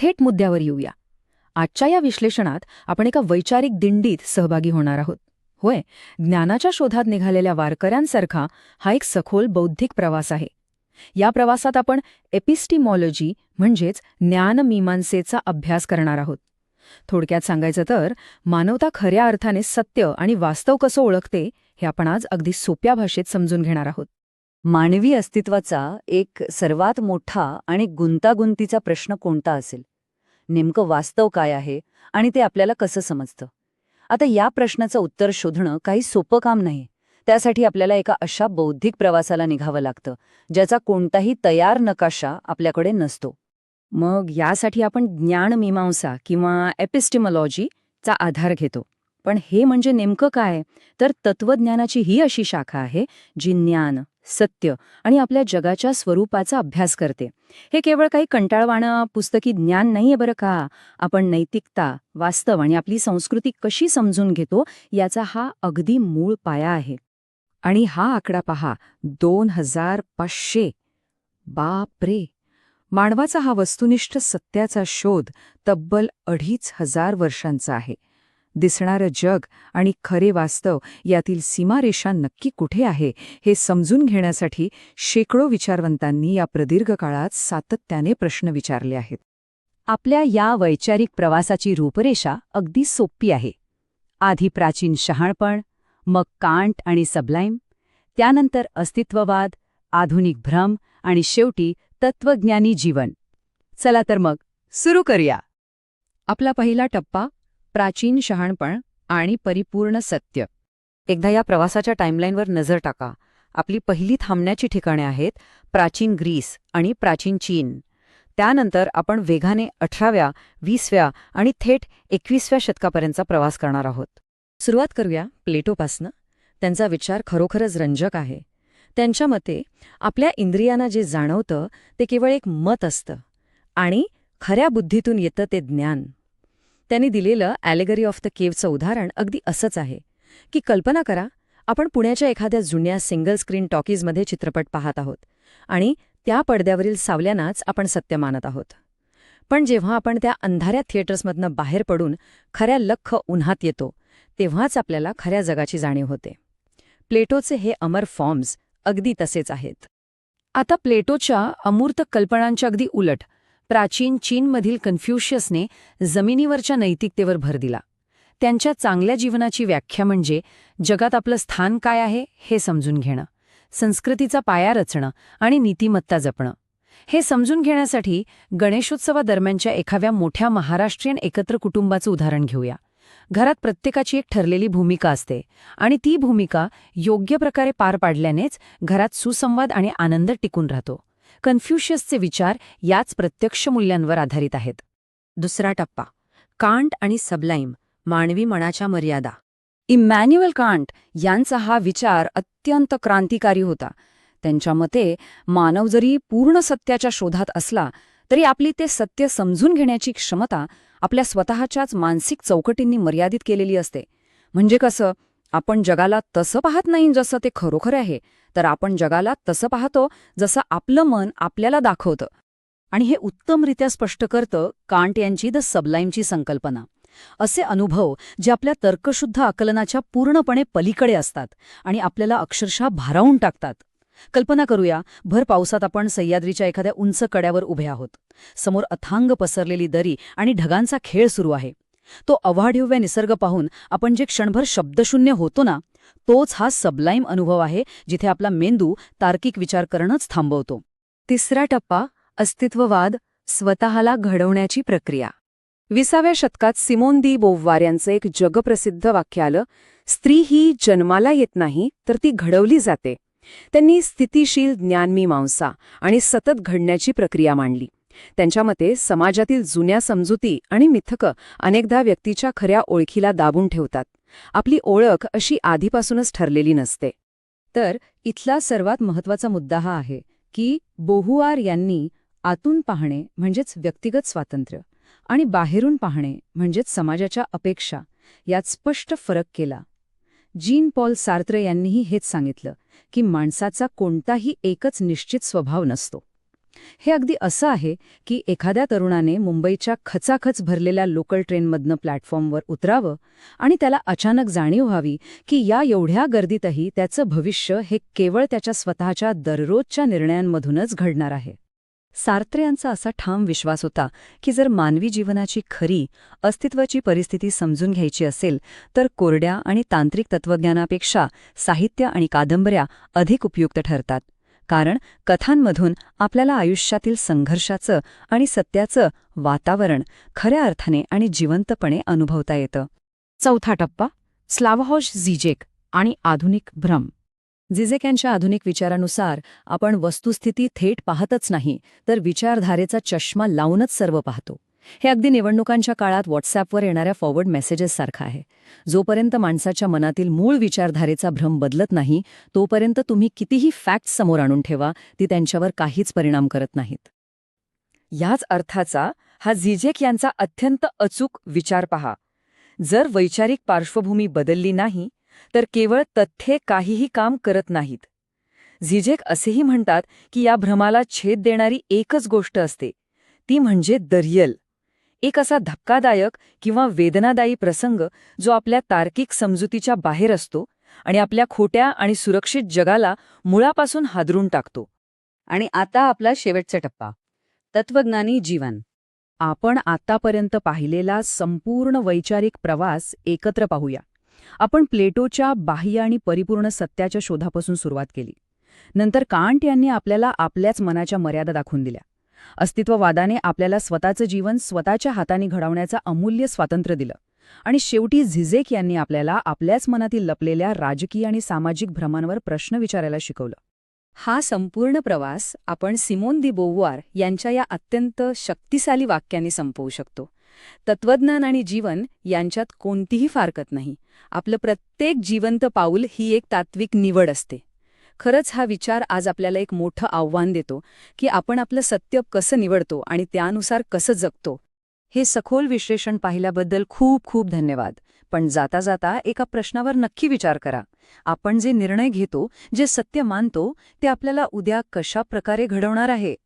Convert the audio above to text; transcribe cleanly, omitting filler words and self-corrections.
थेट मुद्द्यावर येऊया. आजच्या या विश्लेषणात आपण एका वैचारिक दिंडीत सहभागी होणार आहोत. होय, ज्ञानाच्या शोधात निघालेल्या वारकऱ्यांसारखा हा एक सखोल बौद्धिक प्रवास आहे. या प्रवासात आपण एपिस्टिमॉलॉजी म्हणजेच ज्ञानमीमांसेचा अभ्यास करणार आहोत. थोडक्यात सांगायचं तर मानवता खऱ्या अर्थाने सत्य आणि वास्तव कसं ओळखते हे आपण आज अगदी सोप्या भाषेत समजून घेणार आहोत. मानवी अस्तित्वाचा एक सर्वात मोठा आणि गुंतागुंतीचा प्रश्न कोणता असेल? नेमकं वास्तव काय आहे आणि ते आपल्याला कसं समजतं? आता या प्रश्नाचं उत्तर शोधणं काही सोपं काम नाही. त्यासाठी आपल्याला एका अशा बौद्धिक प्रवासाला निघावं लागतं ज्याचा कोणताही तयार नकाशा आपल्याकडे नसतो. मग यासाठी आपण ज्ञानमीमांसा किंवा एपिस्टिमॉलॉजीचा आधार घेतो. पण हे म्हणजे नेमकं काय? तर तत्वज्ञानाची ही अशी शाखा आहे जी ज्ञान, सत्य आणि आपल्या जगाच्या स्वरूपाचा अभ्यास करते. हे केवळ काही कंटाळवाणं पुस्तकी ज्ञान नाहीये बरं का. आपण नैतिकता, वास्तव आणि आपली संस्कृती कशी समजून घेतो याचा हा अगदी मूळ पाया आहे. आणि हा आकडा पहा, 2500. बापरे! मानवाचा हा वस्तुनिष्ठ सत्याचा शोध तब्बल 2500 वर्षांचा आहे. दिसणारं जग आणि खरे वास्तव यातील सीमारेषा नक्की कुठे आहे हे समजून घेण्यासाठी शेकडो विचारवंतांनी या प्रदीर्घ काळात सातत्याने प्रश्न विचारले आहेत. आपल्या या वैचारिक प्रवासाची रूपरेषा अगदी सोपी आहे. आधी प्राचीन शहाणपण, मग कांट आणि सबलाईम, त्यानंतर अस्तित्ववाद, आधुनिक भ्रम आणि शेवटी तत्वज्ञानी जीवन. चला तर मग सुरू करूया. आपला पहिला टप्पा, प्राचीन शहाणपण आणि परिपूर्ण सत्य. एकदा या प्रवासाच्या टाईमलाईनवर नजर टाका. आपली पहिली थांबण्याची ठिकाणे आहेत प्राचीन ग्रीस आणि प्राचीन चीन. त्यानंतर आपण वेगाने 18व्या, 20व्या आणि थेट 21व्या शतकापर्यंतचा प्रवास करणार आहोत. सुरुवात करूया प्लेटोपासनं. त्यांचा विचार खरोखरच रंजक आहे. त्यांच्या मते आपल्या इंद्रियांना जे जाणवतं ते केवळ एक मत असतं आणि खऱ्या बुद्धीतून येतं ते ज्ञान. त्यांनी दिलेलं ॲलेगरी ऑफ द केव्हचं उदाहरण अगदी असंच आहे की कल्पना करा, आपण पुण्याच्या एखाद्या जुन्या सिंगल स्क्रीन टॉकीजमध्ये चित्रपट पाहत आहोत आणि त्या पडद्यावरील सावल्यानाच आपण सत्य मानत आहोत. पण जेव्हा आपण त्या अंधाऱ्या थिएटर्समधनं बाहेर पडून खऱ्या लख्ख उन्हात येतो तेव्हाच आपल्याला खऱ्या जगाची जाणीव होते. प्लेटोचे हे अमर फॉर्म्स अगदी तसेच आहेत. आता प्लेटोच्या अमूर्त कल्पनांच्या अगदी उलट प्राचीन चीनमधील कन्फ्युशियसने जमिनीवरच्या नैतिकतेवर भर दिला. त्यांच्या चांगल्या जीवनाची व्याख्या म्हणजे जगात आपलं स्थान काय आहे हे समजून घेणं, संस्कृतीचा पाया रचणं आणि नीतिमत्ता जपणं. हे समजून घेण्यासाठी गणेशोत्सवादरम्यानच्या एखाद्या मोठ्या महाराष्ट्रीयन एकत्र कुटुंबाचं उदाहरण घेऊया. घरात प्रत्येकाची एक ठरलेली भूमिका असते आणि ती भूमिका योग्य प्रकारे पार पाडल्यानेच घरात सुसंवाद आणि आनंद टिकून राहतो. कन्फ्युशियसचे विचार याच प्रत्यक्ष मूल्यांवर आधारित आहेत. दुसरा टप्पा, कांट आणि सबलाईम, मानवी मनाच्या मर्यादा. इमॅन्युएल कांट यांचा हा विचार अत्यंत क्रांतिकारी होता. त्यांच्या मते मानव जरी पूर्ण सत्याच्या शोधात असला तरी आपली ते सत्य समजून घेण्याची क्षमता आपल्या स्वतःच्याच मानसिक चौकटींनी मर्यादित केलेली असते. म्हणजे कसं, आपण जगाला तसं पाहत नाही जसं ते खरोखर आहे, तर आपण जगाला तसं पाहतो जसं आपलं मन आपल्याला दाखवतं. आणि हे उत्तमरित्या स्पष्ट करतं कांट यांची द सबलाईमची संकल्पना. असे अनुभव जे आपल्या तर्कशुद्ध आकलनाच्या पूर्णपणे पलीकडे असतात आणि आपल्याला अक्षरशः भारावून टाकतात. कल्पना करूया, भर पावसात आपण सह्याद्रीच्या एखाद्या उंच कड्यावर उभे आहोत. समोर अथांग पसरलेली दरी आणि ढगांचा खेळ सुरू आहे. तो अवाढव्य निसर्ग पाहून आपण जे क्षणभर शब्दशून्य होतो ना, तोच हा सबलाईम अनुभव आहे जिथे आपला मेंदू तार्किक विचार करणंच थांबवतो. तिसरा टप्पा, अस्तित्ववाद, स्वतःला घडवण्याची प्रक्रिया. 20व्या शतकात सिमोन दी बोव्वार यांचं एक जगप्रसिद्ध वाक्य आलं, स्त्री ही जन्माला येत नाही तर ती घडवली जाते. त्यांनी स्थितिशील ज्ञानमीमांसा आणि सतत घडण्याची प्रक्रिया मांडली. त्यांच्या मते समाजातील जुन्या समजुती आणि मिथकं अनेकदा व्यक्तीच्या खऱ्या ओळखीला दाबून ठेवतात. आपली ओळख अशी आधीपासूनच ठरलेली नसते. तर इथला सर्वात महत्त्वाचा मुद्दा हा आहे की बोव्वार यांनी आतून पाहणे म्हणजेच व्यक्तिगत स्वातंत्र्य आणि बाहेरून पाहणे म्हणजेच समाजाच्या अपेक्षा यात स्पष्ट फरक केला. जीन पॉल सार्त्रे यांनीही हेच सांगितलं की माणसाचा कोणताही एकच निश्चित स्वभाव नसतो. हे अगदी असं आहे की एखाद्या तरुणाने मुंबईच्या खचाखच भरलेल्या लोकल ट्रेनमधनं प्लॅटफॉर्मवर उतरावं आणि त्याला अचानक जाणीव व्हावी की या एवढ्या गर्दीतही त्याचं भविष्य हे केवळ त्याच्या स्वतःच्या दररोजच्या निर्णयांमधूनच घडणार आहे. सार्त्रे यांचा असा ठाम विश्वास होता की जर मानवी जीवनाची खरी अस्तित्वाची परिस्थिती समजून घ्यायची असेल तर कोरड्या आणि तांत्रिक तत्त्वज्ञानापेक्षा साहित्य आणि कादंबऱ्या अधिक उपयुक्त ठरतात. कारण कथांमधून आपल्याला आयुष्यातील संघर्षाचं आणि सत्याचं वातावरण खऱ्या अर्थाने आणि जिवंतपणे अनुभवता येतं. चौथा टप्पा, स्लावहॉश झिजेक आणि आधुनिक भ्रम. झिजेक यांच्या आधुनिक विचारानुसार आपण वस्तुस्थिती थेट पाहतच नाही तर विचारधारेचा चष्मा लावूनच सर्व पाहतो. हे अगदी निवडणुकांच्या काळात व्हॉट्सॲपवर येणाऱ्या फॉरवर्ड मेसेजेससारखं आहे. जोपर्यंत माणसाच्या मनातील मूळ विचारधारेचा भ्रम बदलत नाही तोपर्यंत तुम्ही कितीही फॅक्ट्स समोर आणून ठेवा ती त्यांच्यावर काहीच परिणाम करत नाहीत. याच अर्थाचा हा झिजेक यांचा अत्यंत अचूक विचार पहा. जर वैचारिक पार्श्वभूमी बदलली नाही तर केवळ तथ्ये काहीही काम करत नाहीत. झिजेक असेही म्हणतात की या भ्रमाला छेद देणारी एकच गोष्ट असते, ती म्हणजे द रिअल. एक असा धक्कादायक किंवा वेदनादायी प्रसंग जो आपल्या तार्किक समजुतीच्या बाहेर असतो आणि आपल्या खोट्या आणि सुरक्षित जगाला मुळापासून हादरून टाकतो. आणि आता आपला शेवटचा टप्पा, तत्वज्ञानी जीवन. आपण आतापर्यंत पाहिलेला संपूर्ण वैचारिक प्रवास एकत्र पाहूया. आपण प्लेटोच्या बाह्य आणि परिपूर्ण सत्याच्या शोधापासून सुरुवात केली. नंतर कांट यांनी आपल्याला आपल्याच मनाच्या मर्यादा दाखवून दिल्या. अस्तित्ववादाने आपल्याला स्वतःचं जीवन स्वतःच्या हाताने घडवण्याचं अमूल्य स्वातंत्र्य दिलं. आणि शेवटी झिजेक यांनी आपल्याला आपल्याच मनातील लपलेल्या राजकीय आणि सामाजिक भ्रमांवर प्रश्न विचारायला शिकवलं. हा संपूर्ण प्रवास आपण सिमोन दी बोव्वार यांच्या या अत्यंत शक्तिशाली वाक्याने संपवू शकतो. तत्वज्ञान आणि जीवन यांच्यात कोणतीही फारकत नाही. आपलं प्रत्येक जिवंत पाऊल ही एक तात्विक निवड असते. खरंच हा विचार आज आपल्याला एक मोठं आव्हान देतो की आपण आपलं सत्य कसं निवडतो आणि त्यानुसार कसं जगतो. हे सखोल विश्लेषण पाहिल्याबद्दल खूप खूप धन्यवाद. पण जाता जाता एका प्रश्नावर नक्की विचार करा. आपण जे निर्णय घेतो, जे सत्य मानतो, ते आपल्याला उद्या कशा प्रकारे घडवणार आहे.